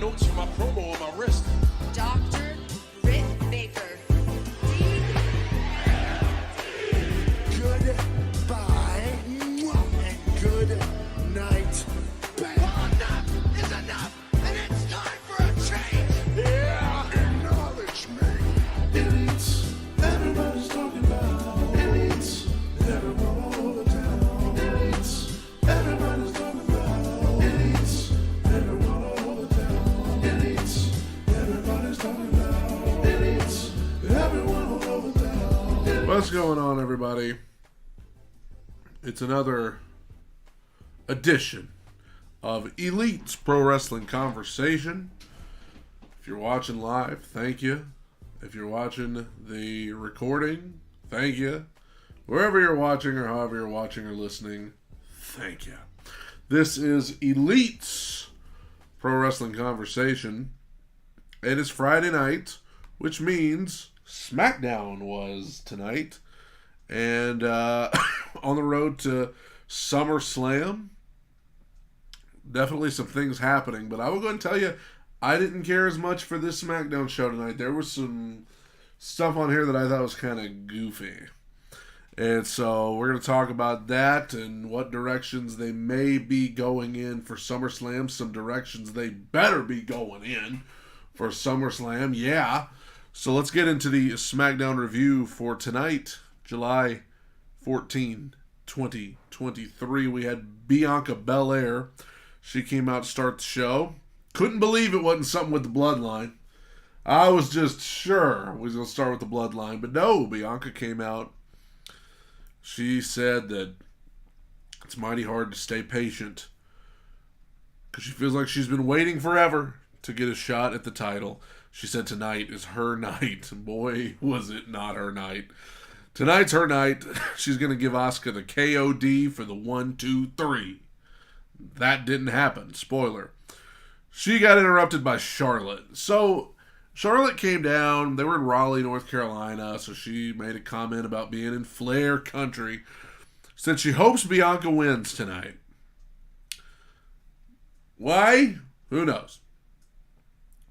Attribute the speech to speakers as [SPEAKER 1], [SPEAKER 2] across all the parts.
[SPEAKER 1] notes for my promo on my wrist.
[SPEAKER 2] Dr. Britt Baker.
[SPEAKER 3] Goodbye and good night.
[SPEAKER 4] Well, enough is enough, and it's time for a change.
[SPEAKER 3] Yeah, acknowledge me.
[SPEAKER 5] Elites, everybody's talking about elites. Everyone all over town. Elites, everybody's talking about elites. Everyone all over town. Elites, everybody's talking about elites. Everyone all over town.
[SPEAKER 6] What's going on, everybody? It's another edition of Elite's Pro Wrestling Conversation. If you're watching live, thank you. If you're watching the recording, thank you. Wherever you're watching or however you're watching or listening, thank you. This is Elite's Pro Wrestling Conversation. And it's Friday night, which means SmackDown was tonight. And on the road to SummerSlam, definitely some things happening. But I will go and tell you, I didn't care as much for this SmackDown show tonight. There was some stuff on here that I thought was kind of goofy. And so we're going to talk about that and what directions they may be going in for SummerSlam. Some directions they better be going in for SummerSlam. Yeah. So let's get into the SmackDown review for tonight, July 14, 2023. We had Bianca Belair. She came out to start the show. Couldn't believe it wasn't something with the bloodline. I was just sure we was going to start with the bloodline. But no, Bianca came out. She said that it's mighty hard to stay patient because she feels like she's been waiting forever to get a shot at the title. She said tonight is her night. Boy, was it not her night. Tonight's her night. She's going to give Asuka the KOD for the 1, 2, 3. That didn't happen. Spoiler. She got interrupted by Charlotte. So, Charlotte came down. They were in Raleigh, North Carolina, so she made a comment about being in Flair country. Said she hopes Bianca wins tonight. Why? Who knows?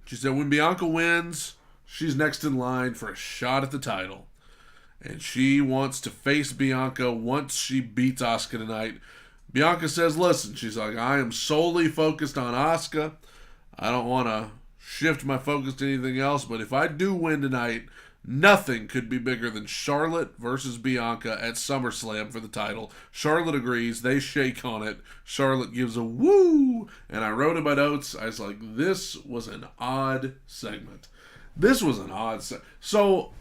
[SPEAKER 6] She said when Bianca wins, she's next in line for a shot at the title. And she wants to face Bianca once she beats Asuka tonight. Bianca says, listen, she's like, I am solely focused on Asuka. I don't want to shift my focus to anything else, but if I do win tonight, nothing could be bigger than Charlotte versus Bianca at SummerSlam for the title. Charlotte agrees. They shake on it. Charlotte gives a woo. And I wrote in my notes, I was like, this was an odd segment. So,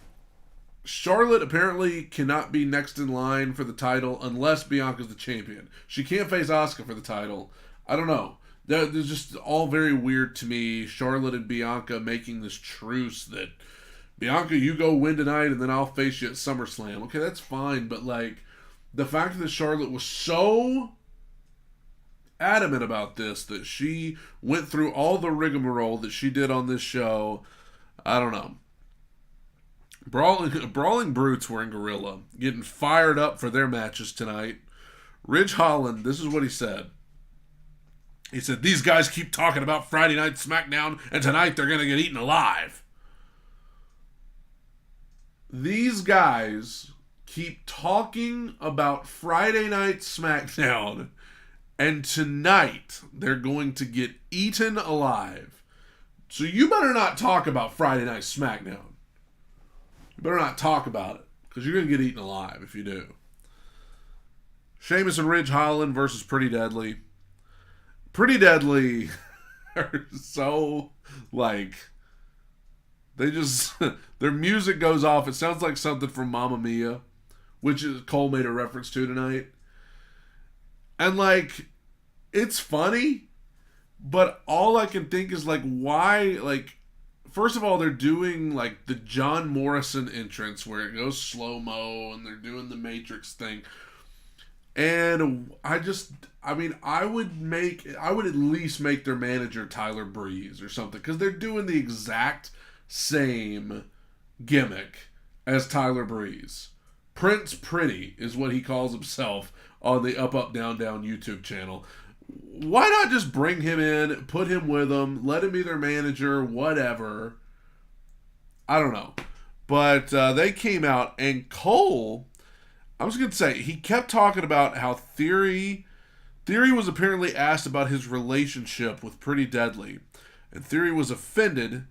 [SPEAKER 6] Charlotte apparently cannot be next in line for the title unless Bianca's the champion. She can't face Asuka for the title. I don't know. They're just all very weird to me. Charlotte and Bianca making this truce that Bianca, you go win tonight and then I'll face you at SummerSlam. Okay, that's fine, but like the fact that Charlotte was so adamant about this, that she went through all the rigmarole that she did on this show, I don't know. Brawling Brutes were in Gorilla, getting fired up for their matches tonight. Ridge Holland, this is what he said. He said, these guys keep talking about Friday Night SmackDown, and tonight they're going to get eaten alive. These guys keep talking about Friday Night SmackDown, and tonight they're going to get eaten alive. So you better not talk about Friday Night SmackDown. You better not talk about it, because you're going to get eaten alive if you do. Sheamus and Ridge Holland versus Pretty Deadly. Pretty Deadly are so, like, they just, their music goes off. It sounds like something from Mamma Mia, which Cole made a reference to tonight. And, like, it's funny, but all I can think is, like, why, like, first of all, they're doing, like, the John Morrison entrance where it goes slow-mo and they're doing the Matrix thing. And I would at least make their manager Tyler Breeze or something, because they're doing the exact same gimmick as Tyler Breeze. Prince Pretty is what he calls himself on the Up Up Down Down YouTube channel. Why not just bring him in, put him with them, let him be their manager, whatever. I don't know. But they came out, and Cole, I was going to say, he kept talking about how Theory was apparently asked about his relationship with Pretty Deadly. And Theory was offended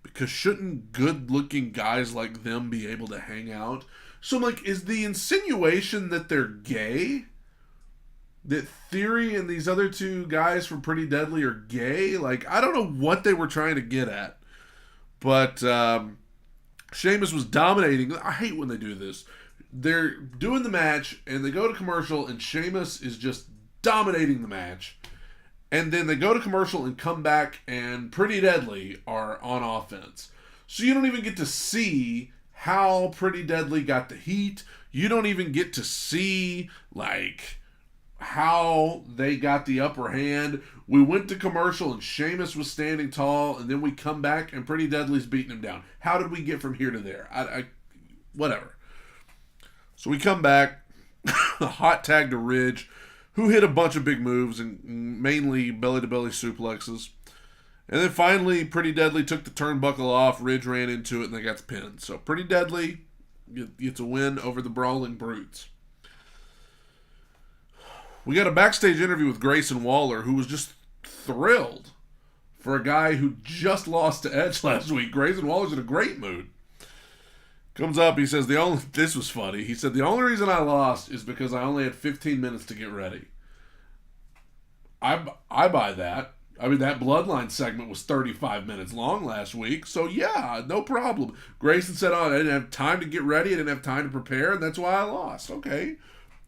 [SPEAKER 6] because shouldn't good-looking guys like them be able to hang out? So I'm like, is the insinuation that they're gay? That Theory and these other two guys from Pretty Deadly are gay? Like, I don't know what they were trying to get at. But Sheamus was dominating. I hate when they do this. They're doing the match, and they go to commercial, and Sheamus is just dominating the match. And then they go to commercial and come back, and Pretty Deadly are on offense. So you don't even get to see how Pretty Deadly got the heat. You don't even get to see, like, how they got the upper hand. We went to commercial, and Sheamus was standing tall, and then we come back, and Pretty Deadly's beating him down. How did we get from here to there? Whatever. So we come back, a hot tag to Ridge, who hit a bunch of big moves, and mainly belly-to-belly suplexes. And then finally, Pretty Deadly took the turnbuckle off, Ridge ran into it, and they got the pin. So Pretty Deadly gets a win over the Brawling Brutes. We got a backstage interview with Grayson Waller, who was just thrilled for a guy who just lost to Edge last week. Grayson Waller's in a great mood. Comes up, he says, this was funny. He said, the only reason I lost is because I only had 15 minutes to get ready. I buy that. I mean, that Bloodline segment was 35 minutes long last week, so yeah, no problem. Grayson said, I didn't have time to get ready, I didn't have time to prepare, and that's why I lost. Okay,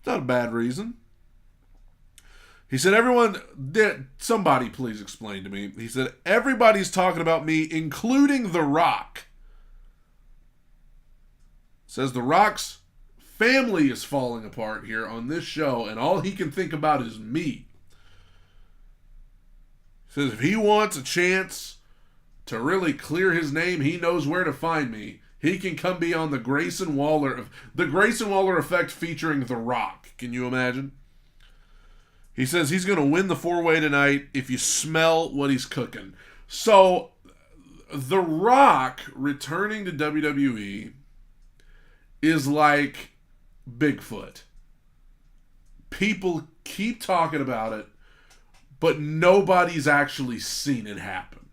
[SPEAKER 6] not a bad reason. He said, somebody please explain to me. He said, everybody's talking about me, including The Rock. Says The Rock's family is falling apart here on this show, and all he can think about is me. Says if he wants a chance to really clear his name, he knows where to find me. He can come be on the Grayson Waller effect featuring The Rock. Can you imagine? He says he's going to win the 4-way tonight if you smell what he's cooking. So, The Rock returning to WWE is like Bigfoot. People keep talking about it, but nobody's actually seen it happen.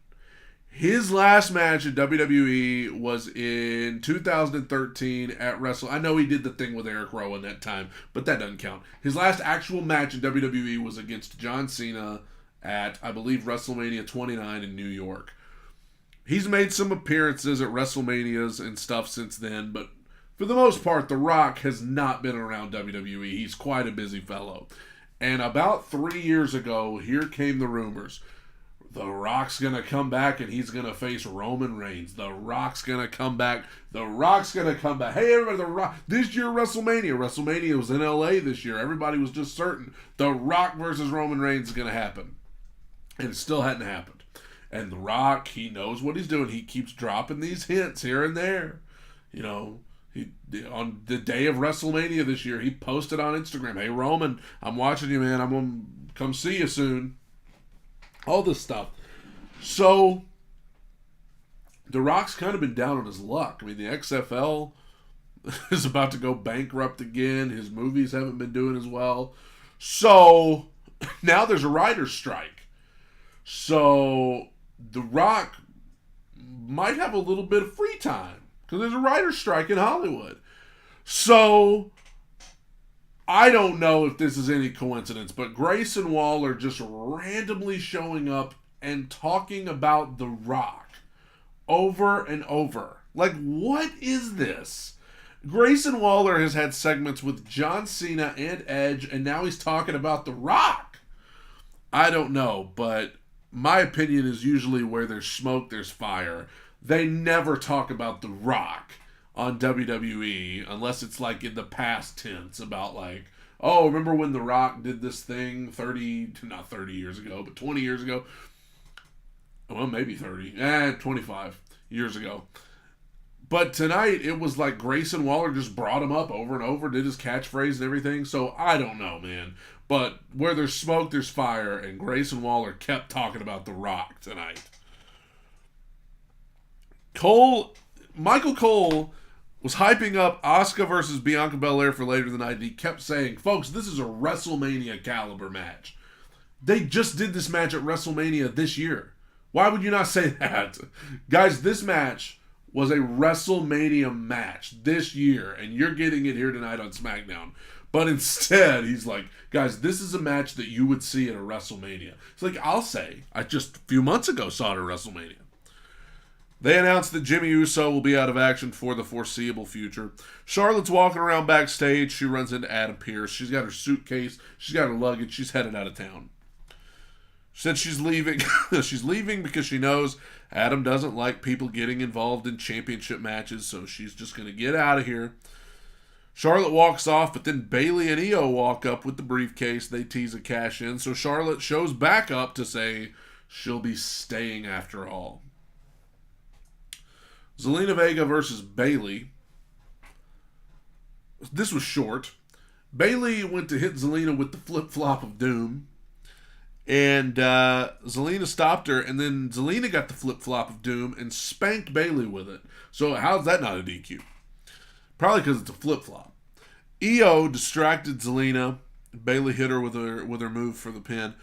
[SPEAKER 6] His last match in WWE was in 2013 at Wrestle. I know he did the thing with Eric Rowan that time, but that doesn't count. His last actual match in WWE was against John Cena at, I believe, WrestleMania 29 in New York. He's made some appearances at WrestleManias and stuff since then, but for the most part, The Rock has not been around WWE. He's quite a busy fellow. And about 3 years ago, here came the rumors. The Rock's going to come back and he's going to face Roman Reigns. The Rock's going to come back. The Rock's going to come back. Hey, everybody, The Rock. This year, WrestleMania. WrestleMania was in LA this year. Everybody was just certain The Rock versus Roman Reigns is going to happen. And it still hadn't happened. And The Rock, he knows what he's doing. He keeps dropping these hints here and there. You know, on the day of WrestleMania this year, he posted on Instagram, hey, Roman, I'm watching you, man. I'm going to come see you soon. All this stuff. So, The Rock's kind of been down on his luck. I mean, the XFL is about to go bankrupt again. His movies haven't been doing as well. So, now there's a writer's strike. So, The Rock might have a little bit of free time because there's a writer's strike in Hollywood. So, I don't know if this is any coincidence, but Grayson Waller just randomly showing up and talking about The Rock over and over. Like, what is this? Grayson Waller has had segments with John Cena and Edge, and now he's talking about The Rock. I don't know, but my opinion is usually where there's smoke, there's fire. They never talk about The Rock on WWE unless it's like in the past tense about like, oh, remember when The Rock did this thing not 30 years ago, but 20 years ago? Well, maybe 25 years ago. But tonight, it was like Grayson Waller just brought him up over and over, did his catchphrase and everything. So, I don't know, man. But where there's smoke, there's fire, and Grayson Waller kept talking about The Rock tonight. Michael Cole was hyping up Asuka versus Bianca Belair for later tonight, and he kept saying, folks, this is a WrestleMania caliber match. They just did this match at WrestleMania this year. Why would you not say that? Guys, this match was a WrestleMania match this year, and you're getting it here tonight on SmackDown. But instead, he's like, guys, this is a match that you would see at a WrestleMania. It's like, I'll say, I just a few months ago saw it at WrestleMania. They announced that Jimmy Uso will be out of action for the foreseeable future. Charlotte's walking around backstage. She runs into Adam Pearce. She's got her suitcase. She's got her luggage. She's headed out of town. She said she's leaving. She's leaving because she knows Adam doesn't like people getting involved in championship matches, so she's just going to get out of here. Charlotte walks off, but then Bayley and Io walk up with the briefcase. They tease a cash in, so Charlotte shows back up to say she'll be staying after all. Zelina Vega versus Bayley. This was short. Bayley went to hit Zelina with the flip-flop of doom. And Zelina stopped her, and then Zelina got the flip-flop of doom and spanked Bayley with it. So how's that not a DQ? Probably because it's a flip-flop. Io distracted Zelina. Bayley hit her with her move for the pin.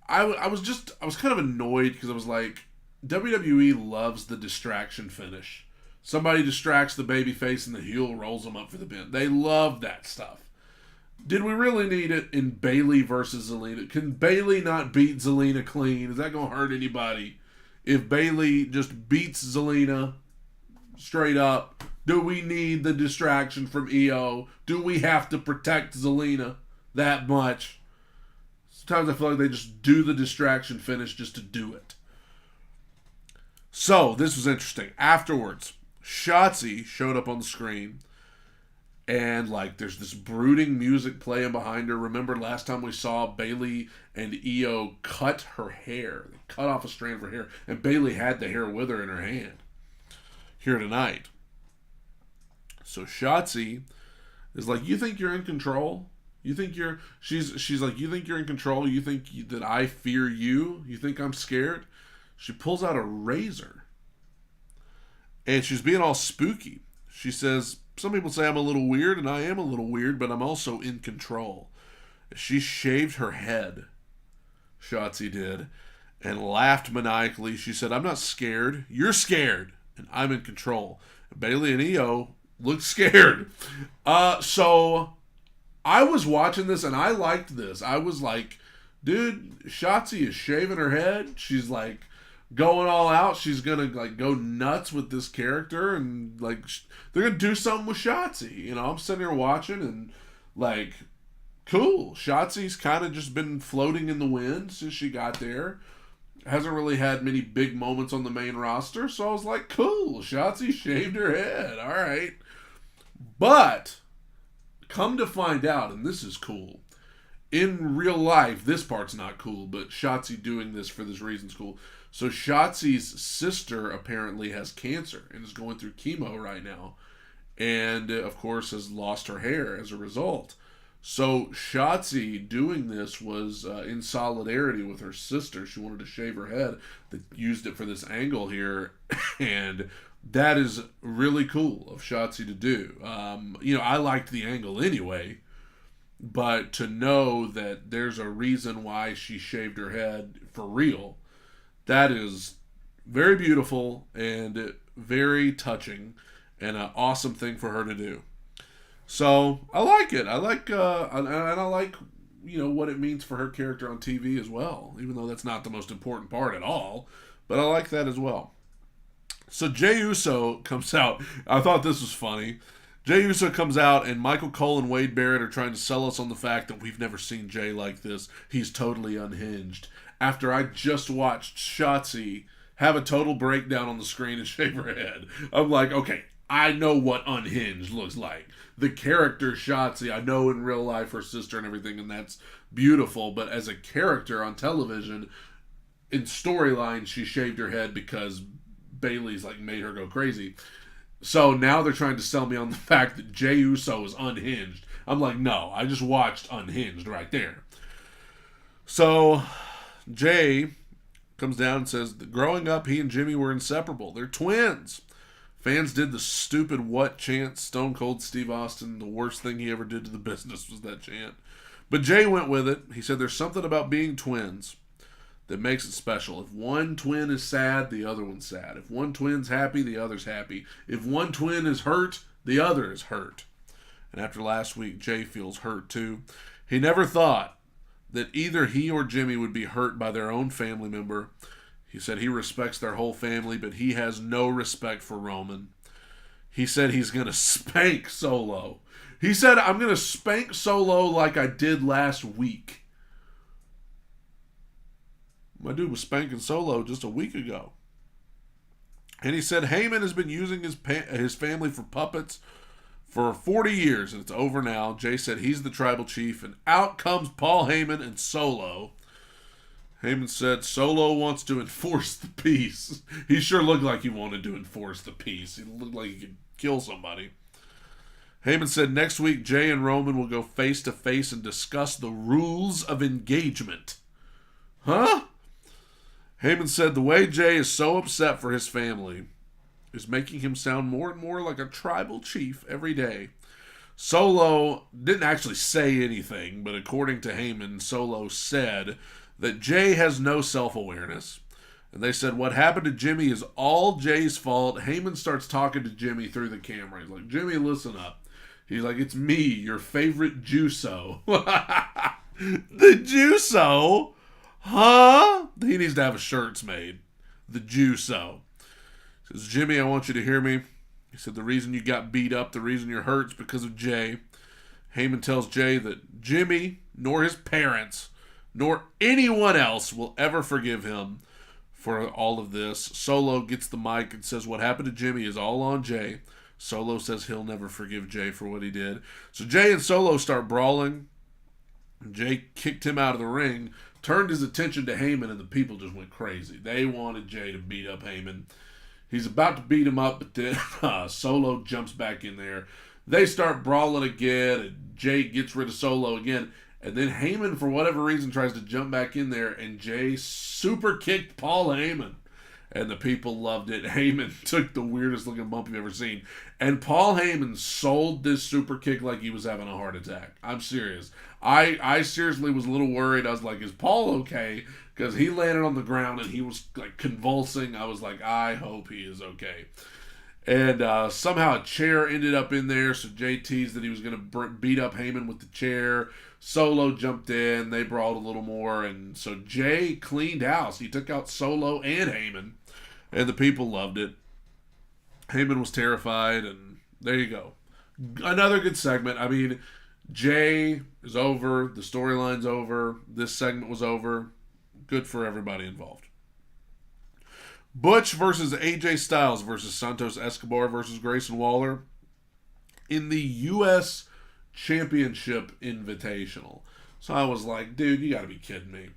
[SPEAKER 6] I was kind of annoyed because I was like, WWE loves the distraction finish. Somebody distracts the babyface and the heel rolls them up for the pin. They love that stuff. Did we really need it in Bayley versus Zelina? Can Bayley not beat Zelina clean? Is that going to hurt anybody? If Bayley just beats Zelina straight up, do we need the distraction from Io? Do we have to protect Zelina that much? Sometimes I feel like they just do the distraction finish just to do it. So, this was interesting. Afterwards, Shotzi showed up on the screen. And, there's this brooding music playing behind her. Remember last time we saw Bayley and Io cut her hair. They cut off a strand of her hair. And Bayley had the hair with her in her hand. Here tonight. So Shotzi is like, you think you're in control? You think you're... She's like, you think you're in control? You think that I fear you? You think I'm scared? She pulls out a razor. And she's being all spooky. She says... Some people say I'm a little weird, and I am a little weird, but I'm also in control. She shaved her head, Shotzi did, and laughed maniacally. She said, I'm not scared. You're scared, and I'm in control. Bayley and Io looked scared. So I was watching this, and I liked this. I was like, dude, Shotzi is shaving her head. She's like, going all out. She's gonna go nuts with this character, and they're gonna do something with Shotzi. I'm sitting here watching, and cool. Shotzi's kind of just been floating in the wind since she got there. Hasn't really had many big moments on the main roster, so I was like, cool. Shotzi shaved her head. All right, but come to find out, and this is cool. In real life, this part's not cool, but Shotzi doing this for this reason's cool. So Shotzi's sister apparently has cancer and is going through chemo right now. And, of course, has lost her hair as a result. So Shotzi doing this was in solidarity with her sister. She wanted to shave her head. They used it for this angle here. And that is really cool of Shotzi to do. I liked the angle anyway. But to know that there's a reason why she shaved her head for real, that is very beautiful and very touching and an awesome thing for her to do. So I like it. I like what it means for her character on TV as well, even though that's not the most important part at all. But I like that as well. So Jey Uso comes out. I thought this was funny. Jey Uso comes out, and Michael Cole and Wade Barrett are trying to sell us on the fact that we've never seen Jey like this. He's totally unhinged. After I just watched Shotzi have a total breakdown on the screen and shave her head. I'm like, okay, I know what unhinged looks like. The character Shotzi, I know in real life her sister and everything, and that's beautiful. But as a character on television, in storyline, she shaved her head because Bayley's made her go crazy. So now they're trying to sell me on the fact that Jey Uso is unhinged. I'm like, no, I just watched Unhinged right there. So Jey comes down and says that growing up, he and Jimmy were inseparable. They're twins. Fans did the stupid what chant. Stone Cold Steve Austin, the worst thing he ever did to the business was that chant. But Jey went with it. He said there's something about being twins that makes it special. If one twin is sad, the other one's sad. If one twin's happy, the other's happy. If one twin is hurt, the other is hurt. And after last week, Jey feels hurt too. He never thought that either he or Jimmy would be hurt by their own family member. He said he respects their whole family, but he has no respect for Roman. He said he's going to spank Solo. He said, I'm going to spank Solo like I did last week. My dude was spanking Solo just a week ago. And he said Heyman has been using his family for puppets for 40 years, and it's over now. Jey said he's the tribal chief, and out comes Paul Heyman and Solo. Heyman said Solo wants to enforce the peace. He sure looked like he wanted to enforce the peace. He looked like he could kill somebody. Heyman said next week Jey and Roman will go face to face and discuss the rules of engagement. Huh? Heyman said the way Jey is so upset for his family is making him sound more and more like a tribal chief every day. Solo didn't actually say anything, but according to Heyman, Solo said that Jey has no self-awareness. And they said what happened to Jimmy is all Jey's fault. Heyman starts talking to Jimmy through the camera. He's like, Jimmy, listen up. He's like, it's me, your favorite Juso. The Juso? Huh? He needs to have shirts made. The Juso. He says, Jimmy, I want you to hear me. He said, the reason you got beat up, the reason you're hurt is because of Jey. Heyman tells Jey that Jimmy, nor his parents, nor anyone else will ever forgive him for all of this. Solo gets the mic and says what happened to Jimmy is all on Jey. Solo says he'll never forgive Jey for what he did. So Jey and Solo start brawling. Jey kicked him out of the ring, turned his attention to Heyman, and the people just went crazy. They wanted Jey to beat up Heyman. He's about to beat him up, but then Solo jumps back in there. They start brawling again, and Jey gets rid of Solo again. And then Heyman, for whatever reason, tries to jump back in there, and Jey super kicked Paul Heyman. And the people loved it. Heyman took the weirdest looking bump you've ever seen. And Paul Heyman sold this super kick like he was having a heart attack. I'm serious. I seriously was a little worried. I was like, is Paul okay? Because he landed on the ground and he was like convulsing. I was like, I hope he is okay. And somehow a chair ended up in there. So Jey teased that he was going to beat up Heyman with the chair. Solo jumped in. They brawled a little more. And so Jey cleaned house. He took out Solo and Heyman. And the people loved it. Heyman was terrified. And there you go. Another good segment. I mean, Jey is over. The storyline's over. This segment was over. Good for everybody involved. Butch versus AJ Styles versus Santos Escobar versus Grayson Waller in the U.S. Championship Invitational. So I was like, dude, you got to be kidding me.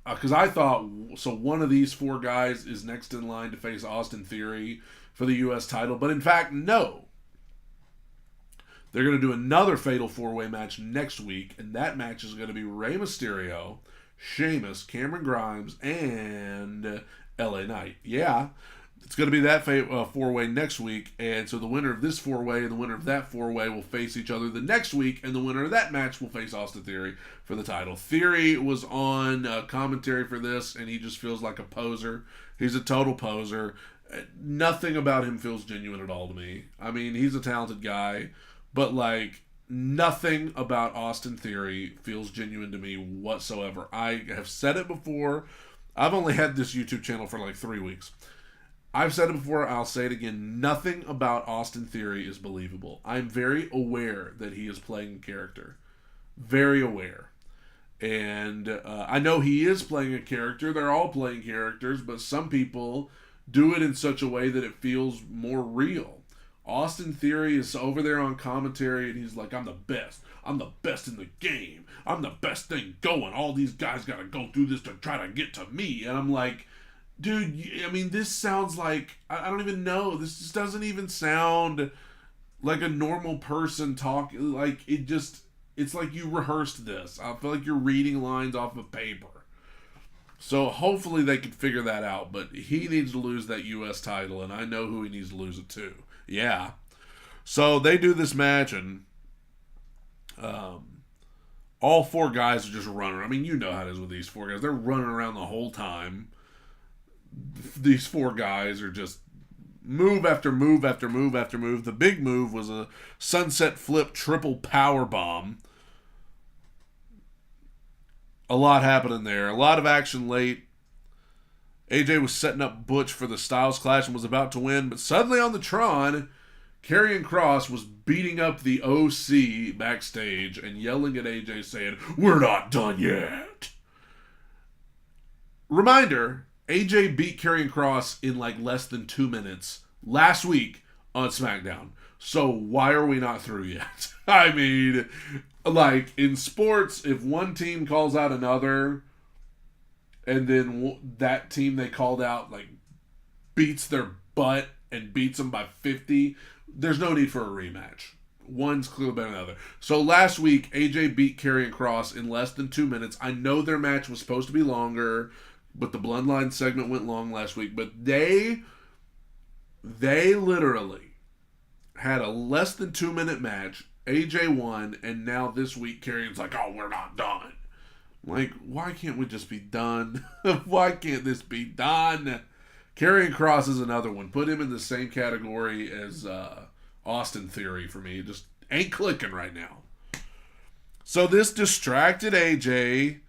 [SPEAKER 6] Because I thought, so one of these four guys is next in line to face Austin Theory for the U.S. title. But in fact, no. They're going to do another Fatal 4-Way match next week. And that match is going to be Rey Mysterio, Sheamus, Cameron Grimes, and LA Knight. Yeah, it's going to be that four-way next week. And so the winner of this four-way and the winner of that four-way will face each other the next week. And the winner of that match will face Austin Theory for the title. Theory was on commentary for this, and he just feels like a poser. He's a total poser. Nothing about him feels genuine at all to me. I mean, he's a talented guy, but like, nothing about Austin Theory feels genuine to me whatsoever. I have said it before. I've only had this YouTube channel for like 3 weeks. I've said it before. I'll say it again. Nothing about Austin Theory is believable. I'm very aware that he is playing a character. Very aware. And I know he is playing a character. They're all playing characters, but some people do it in such a way that it feels more real. Austin Theory is over there on commentary, and he's like, I'm the best. I'm the best in the game. I'm the best thing going. All these guys got to go through this to try to get to me. And I'm like, Dude, I mean, this sounds like, I don't even know. This just doesn't even sound like a normal person talking. Like, it's like you rehearsed this. I feel like you're reading lines off of paper. So hopefully they can figure that out. But he needs to lose that U.S. title, and I know who he needs to lose it to. Yeah. So they do this match, and all four guys are just running. I mean, you know how it is with these four guys. They're running around the whole time. These four guys are just move after move after move after move. The big move was a sunset flip triple power bomb. A lot happening there. A lot of action late. AJ was setting up Butch for the Styles Clash and was about to win, but suddenly on the Tron, Karrion Kross was beating up the OC backstage and yelling at AJ saying, "We're not done yet." Reminder, AJ beat Karrion Kross in like less than 2 minutes last week on SmackDown. So why are we not through yet? I mean, like in sports, if one team calls out another and then that team they called out like beats their butt and beats them by 50, there's no need for a rematch. One's clearly better than the other. So last week, AJ beat Karrion Kross in less than 2 minutes. I know their match was supposed to be longer, but the Bloodline segment went long last week. But they literally had a less than 2 minute match. AJ won, and now this week Karrion's like, "Oh, we're not done." Like, why can't we just be done? Why can't this be done? Karrion Kross is another one. Put him in the same category as Austin Theory for me. Just ain't clicking right now. So this distracted AJ.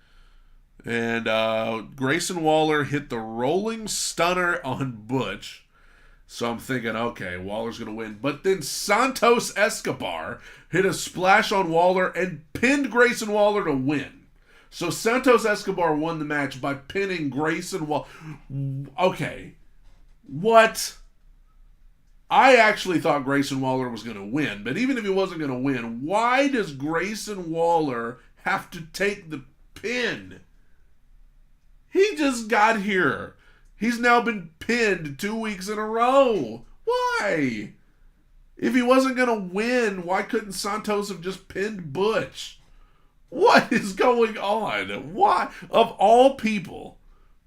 [SPEAKER 6] And Grayson Waller hit the rolling stunner on Butch. So I'm thinking, okay, Waller's going to win. But then Santos Escobar hit a splash on Waller and pinned Grayson Waller to win. So Santos Escobar won the match by pinning Grayson Waller. Okay. What? I actually thought Grayson Waller was going to win. But even if he wasn't going to win, why does Grayson Waller have to take the pin? He just got here. He's now been pinned 2 weeks in a row. Why? If he wasn't going to win, why couldn't Santos have just pinned Butch? What is going on? Why? Of all people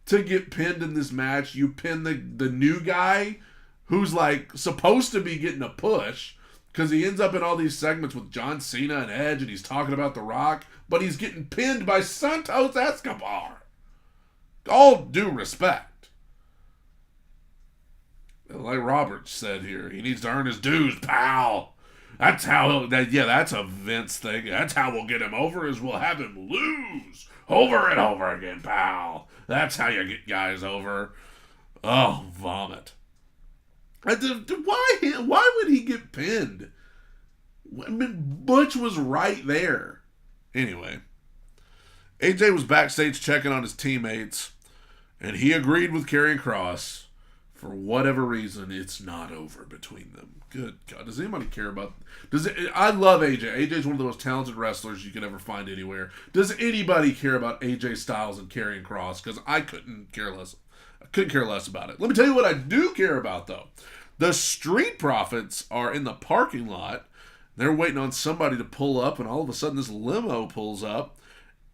[SPEAKER 6] to get pinned in this match, you pin the new guy who's like supposed to be getting a push because he ends up in all these segments with John Cena and Edge and he's talking about The Rock, but he's getting pinned by Santos Escobar. All due respect. Like Robert said here, he needs to earn his dues, pal. That's how that's a Vince thing. That's how we'll get him over, is we'll have him lose over and over again, pal. That's how you get guys over. Oh, vomit. Why would he get pinned? I mean, Butch was right there. Anyway, AJ was backstage checking on his teammates, and he agreed with Karrion Kross. For whatever reason, it's not over between them. Good God. Does anybody care about... I love AJ. AJ's one of the most talented wrestlers you could ever find anywhere. Does anybody care about AJ Styles and Karrion Kross? Because I couldn't care less. I couldn't care less about it. Let me tell you what I do care about, though. The Street Profits are in the parking lot. They're waiting on somebody to pull up, and all of a sudden this limo pulls up.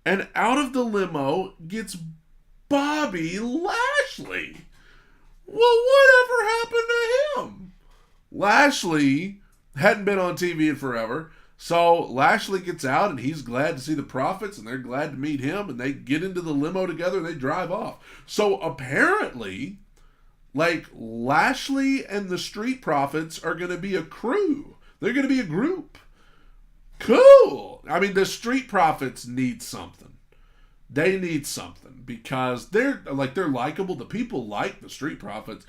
[SPEAKER 6] And out of the limo gets Bobby Lashley. Well, whatever happened to him? Lashley hadn't been on TV in forever. So Lashley gets out and he's glad to see the Profits and they're glad to meet him and they get into the limo together and they drive off. So apparently, like, Lashley and the Street Profits are going to be a crew. They're going to be a group. Cool. I mean, the Street Profits need something. They need something because they're likable. The people like the Street Profits,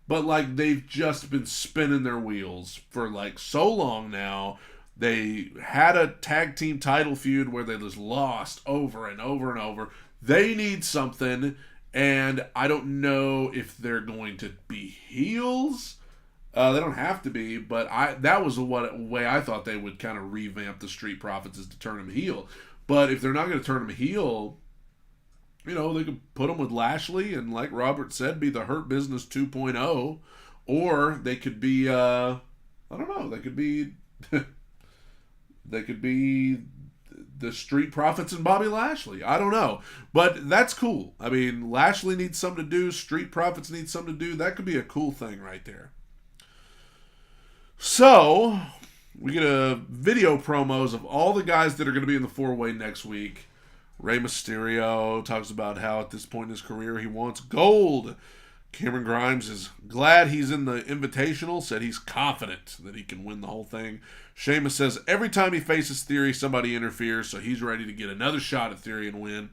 [SPEAKER 6] but like they've just been spinning their wheels for like so long now. They had a tag team title feud where they just lost over and over and over. They need something, and I don't know if they're going to be heels. They don't have to be, but that was the way I thought they would kind of revamp the Street Profits, is to turn them heel. But if they're not going to turn them heel, You know, they could put him with Lashley and, like Robert said, be the Hurt Business 2.0. Or they could be, I don't know, they could be, they could be the Street Profits and Bobby Lashley. I don't know. But that's cool. I mean, Lashley needs something to do. Street Profits need something to do. That could be a cool thing right there. So, we get a video promos of all the guys that are going to be in the 4-way next week. Rey Mysterio talks about how at this point in his career he wants gold. Cameron Grimes is glad he's in the Invitational, said he's confident that he can win the whole thing. Sheamus says every time he faces Theory, somebody interferes, so he's ready to get another shot at Theory and win.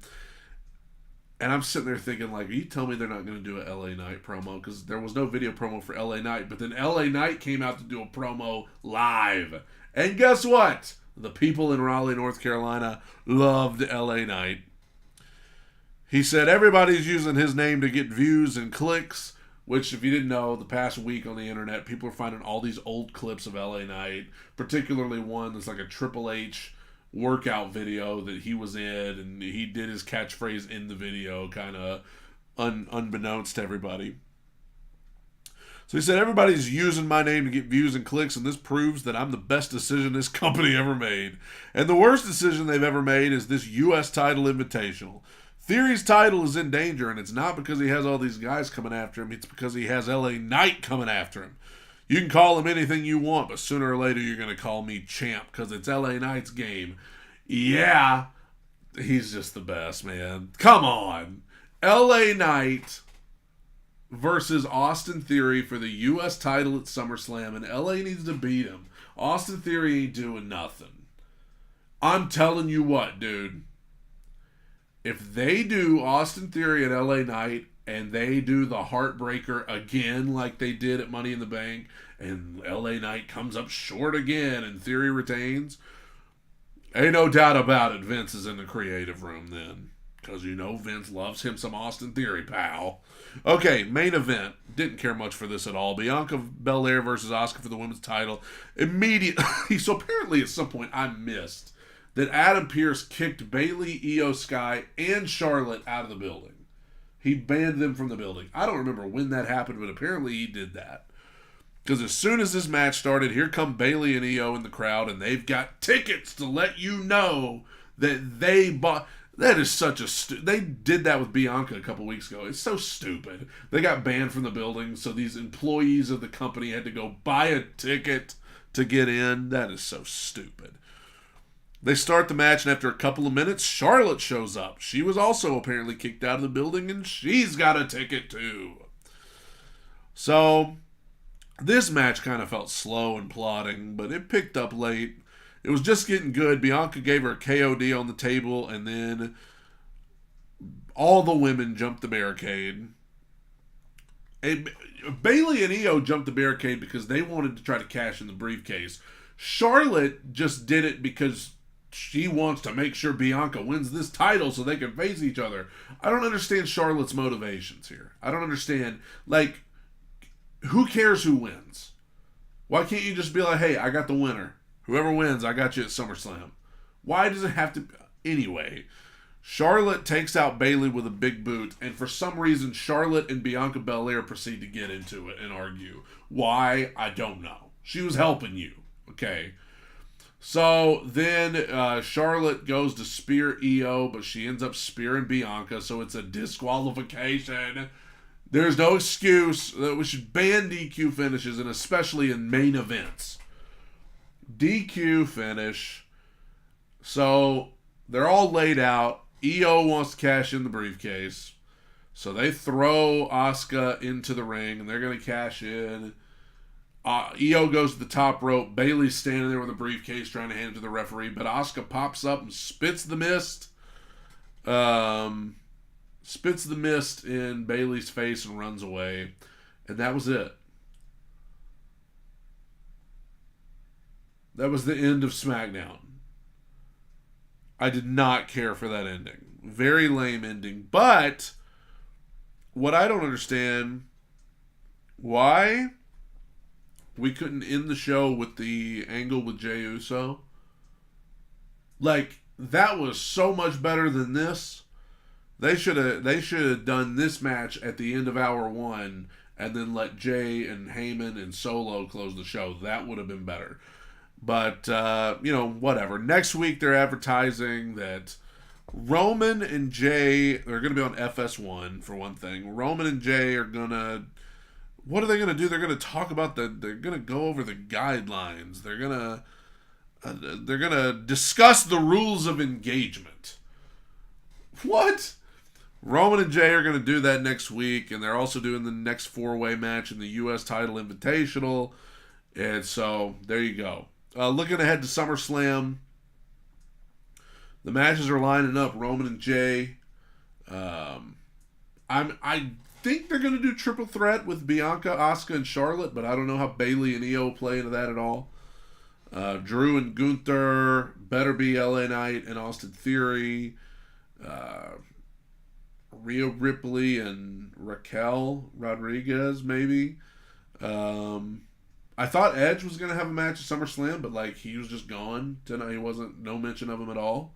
[SPEAKER 6] And I'm sitting there thinking, like, are you telling me they're not going to do a LA Knight promo? Because there was no video promo for LA Knight, but then LA Knight came out to do a promo live. And guess what? The people in Raleigh, North Carolina loved LA Knight. He said everybody's using his name to get views and clicks, which, if you didn't know, the past week on the internet, people are finding all these old clips of LA Knight, particularly one that's like a Triple H workout video that he was in, and he did his catchphrase in the video, kind of unbeknownst to everybody. So he said, everybody's using my name to get views and clicks, and this proves that I'm the best decision this company ever made. And the worst decision they've ever made is this U.S. title invitational. Theory's title is in danger, and it's not because he has all these guys coming after him. It's because he has LA Knight coming after him. You can call him anything you want, but sooner or later you're going to call me champ because it's LA Knight's game. Yeah, he's just the best, man. Come on. LA Knight versus Austin Theory for the U.S. title at SummerSlam, and LA needs to beat him. Austin Theory ain't doing nothing. I'm telling you what, dude. If they do Austin Theory and LA Knight, and they do the Heartbreaker again like they did at Money in the Bank, and LA Knight comes up short again and Theory retains, ain't no doubt about it, Vince is in the creative room then. Because you know Vince loves him some Austin Theory, pal. Okay, main event. Didn't care much for this at all. Bianca Belair versus Asuka for the women's title. Immediately, so apparently at some point I missed that Adam Pearce kicked Bayley, Io Sky, and Charlotte out of the building. He banned them from the building. I don't remember when that happened, but apparently he did that. Because as soon as this match started, here come Bayley and Io in the crowd, and they've got tickets to let you know that they bought. That is such a they did that with Bianca a couple weeks ago. It's so stupid. They got banned from the building, so these employees of the company had to go buy a ticket to get in. That is so stupid. They start the match, and after a couple of minutes, Charlotte shows up. She was also apparently kicked out of the building, and she's got a ticket too. So, this match kind of felt slow and plodding, but it picked up late. It was just getting good. Bianca gave her a KOD on the table, and then all the women jumped the barricade. And Bayley and Io jumped the barricade because they wanted to try to cash in the briefcase. Charlotte just did it because she wants to make sure Bianca wins this title so they can face each other. I don't understand Charlotte's motivations here. I don't understand. Like, who cares who wins? Why can't you just be like, hey, I got the winner. Whoever wins, I got you at SummerSlam. Why does it have to... Anyway, Charlotte takes out Bayley with a big boot, and for some reason, Charlotte and Bianca Belair proceed to get into it and argue. Why? I don't know. She was helping you. Okay. So then Charlotte goes to spear Io, but she ends up spearing Bianca, so it's a disqualification. There's no excuse. We should ban DQ finishes, and especially in main events. DQ finish. So they're all laid out. Io wants to cash in the briefcase. So they throw Asuka into the ring, and they're going to cash in. Io goes to the top rope. Bayley's standing there with a briefcase trying to hand it to the referee, but Asuka pops up and spits the mist. Spits the mist in Bayley's face and runs away. And that was it. That was the end of SmackDown. I did not care for that ending. Very lame ending. But what I don't understand, why we couldn't end the show with the angle with Jey Uso. Like, that was so much better than this. They should have done this match at the end of hour 1 and then let Jay and Heyman and Solo close the show. That would have been better. But, whatever. Next week they're advertising that Roman and Jay, they're going to be on FS1 for one thing. Roman and Jay are going to, what are they going to do? They're going to talk about they're going to go over the guidelines. They're going to discuss the rules of engagement. What? Roman and Jay are going to do that next week, and they're also doing the next 4-way match in the U.S. title invitational. And so, there you go. Looking ahead to SummerSlam, the matches are lining up. Roman and Jay. I think they're going to do triple threat with Bianca, Asuka, and Charlotte, but I don't know how Bayley and Io play into that at all. Drew and Gunther, better be LA Knight and Austin Theory. Rhea Ripley and Raquel Rodriguez, maybe. I thought Edge was going to have a match at SummerSlam, but he was just gone tonight. He wasn't, no mention of him at all.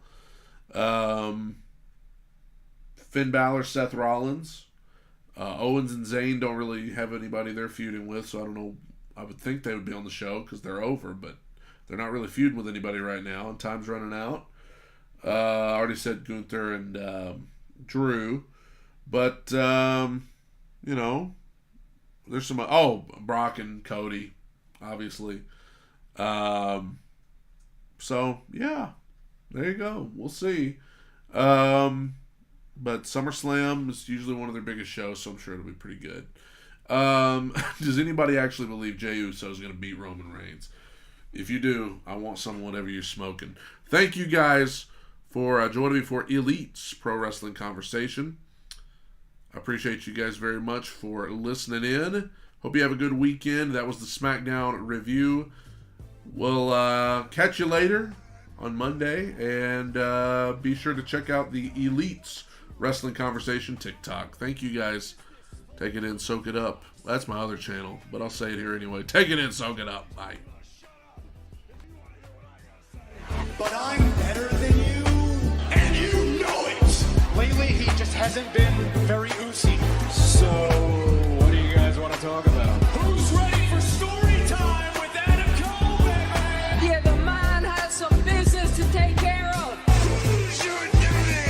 [SPEAKER 6] Finn Balor, Seth Rollins. Owens and Zayn don't really have anybody they're feuding with, so I don't know. I would think they would be on the show because they're over, but they're not really feuding with anybody right now, and time's running out. I already said Gunther and Drew. But, there's some... Brock and Cody, obviously. So, yeah. There you go. We'll see. But SummerSlam is usually one of their biggest shows, so I'm sure it'll be pretty good. Does anybody actually believe Jey Uso is going to beat Roman Reigns? If you do, I want some whatever you're smoking. Thank you guys for joining me for Elite's Pro Wrestling Conversation. I appreciate you guys very much for listening in. Hope you have a good weekend. That was the SmackDown review. We'll catch you later on Monday. And be sure to check out the Elite's Wrestling Conversation TikTok. Thank you guys. Take it in, soak it up. That's my other channel, but I'll say it here anyway. Take it in, soak it up. Bye.
[SPEAKER 3] But I'm better than you, and you know it.
[SPEAKER 7] Lately, he just hasn't been very oozy. So, what do you guys want to talk about?
[SPEAKER 3] Who's ready?